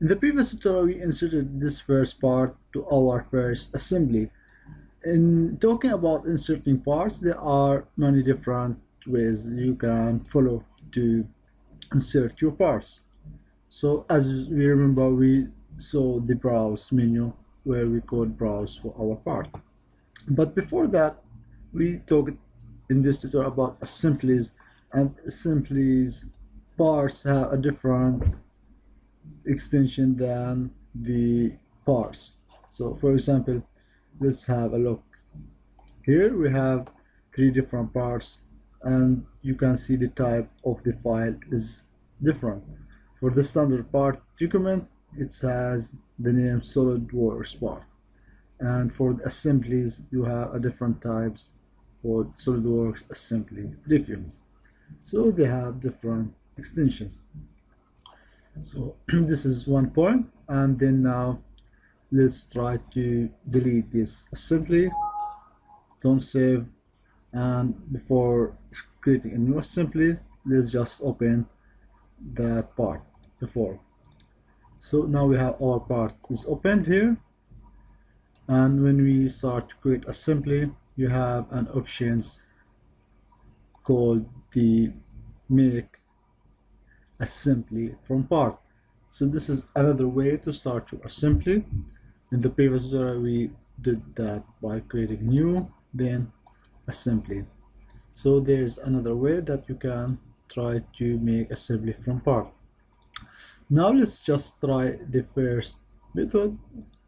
In the previous tutorial, we inserted this first part to our first assembly. In talking about inserting parts, there are many different ways you can follow to insert your parts. So as we remember, we saw the browse menu where we could browse for our part. But before that, we talked in this tutorial about assemblies, and assemblies parts have a different extension than the parts. So for example, let's have a look. Here we have 3 different parts, and you can see the type of the file is different. For the standard part document, it has the name SolidWorks part, and for the assemblies you have a different types for SolidWorks assembly documents. So they have different extensions. So this is one point, and then now let's try to delete this assembly. Don't save, and before creating a new assembly, let's just open that part before. So now we have our part is opened here, and when we start to create assembly, you have an options called the make assembly from part. So this is another way to start your assembly. In the previous tutorial, we did that by creating new, then assembly. So there's another way that you can try to make assembly from part. Now let's just try the first method.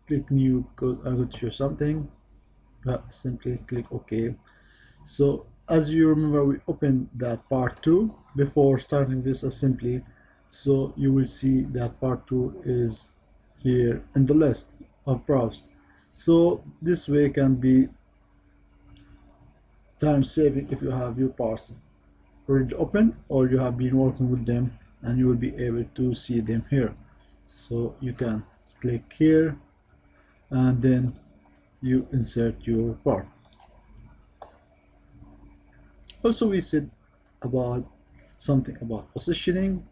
Click new because I'm going to show something. You have assembly, click OK. So as you remember, we opened that part 2 before starting this assembly, so you will see that part 2 is here in the list of browse. So this way can be time saving if you have your parts already open or you have been working with them, and you will be able to see them here. So you can click here and then you insert your part. Also, we said about something about positioning.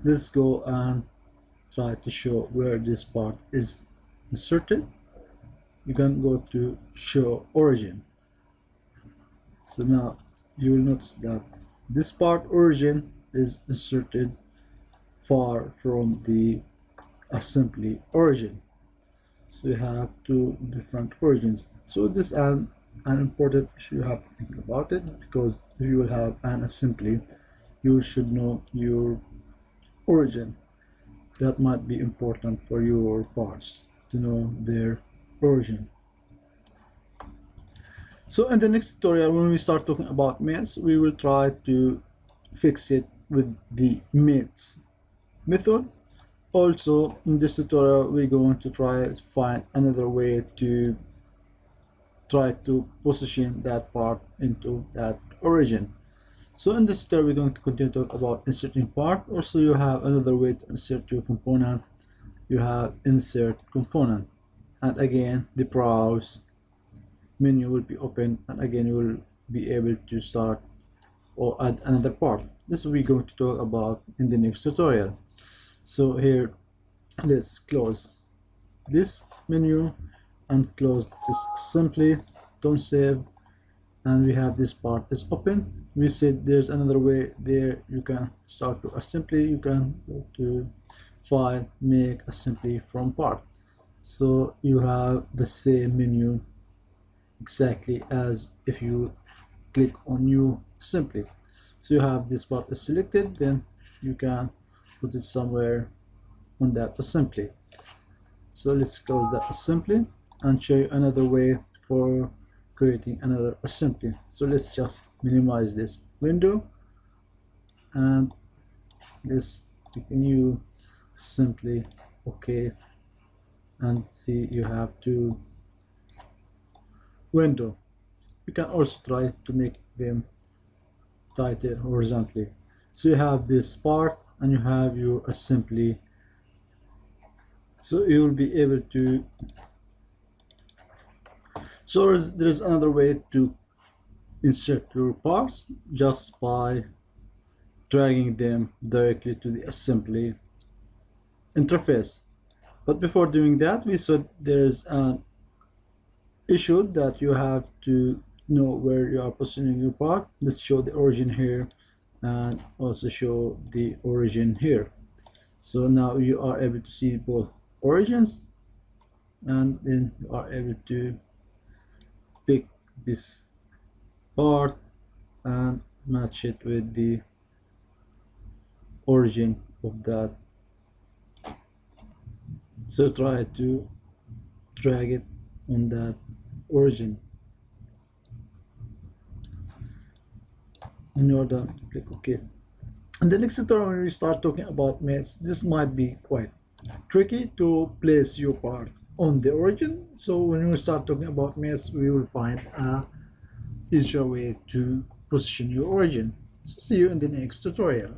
Let's go and try to show where this part is inserted. You can go to show origin. So now you will notice that this part origin is inserted far from the assembly origin. So you have 2 different origins. So this is an important issue. You have to think about it, because if you will have an assembly, you should know your origin. That might be important for your parts to know their origin. So in the next tutorial, when we start talking about mates, we will try to fix it with the mates method. Also, in this tutorial, we're going to try to find another way to try to position that part into that origin. So in this tutorial, we're going to continue to talk about inserting part. Also, you have another way to insert your component. You have insert component, and again the browse menu will be open, and again you will be able to start or add another part. This we're going to talk about in the next tutorial. So here, let's close this menu and close this assembly. Don't save, and we have this part is open. We said there's another way there. You can start your assembly. You can go to file, make assembly from part. So you have the same menu exactly as if you click on new assembly. So you have this part is selected, then you can put it somewhere on that assembly. So let's close that assembly and show you another way for creating another assembly. So let's just minimize this window and let's pick a new assembly. Okay, and see you have 2 window. You can also try to make them tighter horizontally. So you have this part and you have your assembly. So you will be able to, so there's another way to insert your parts just by dragging them directly to the assembly interface. But before doing that, we said there's an issue that you have to know where you are positioning your part. Let's show the origin here and also show the origin here. So now you are able to see both origins, and then you are able to pick this part and match it with the origin of that. So try to drag it on that origin. And you're done. Click OK. In the next tutorial, when we start talking about mates, this might be quite tricky to place your part on the origin. So when we start talking about mates, we will find a easier way to position your origin. So see you in the next tutorial.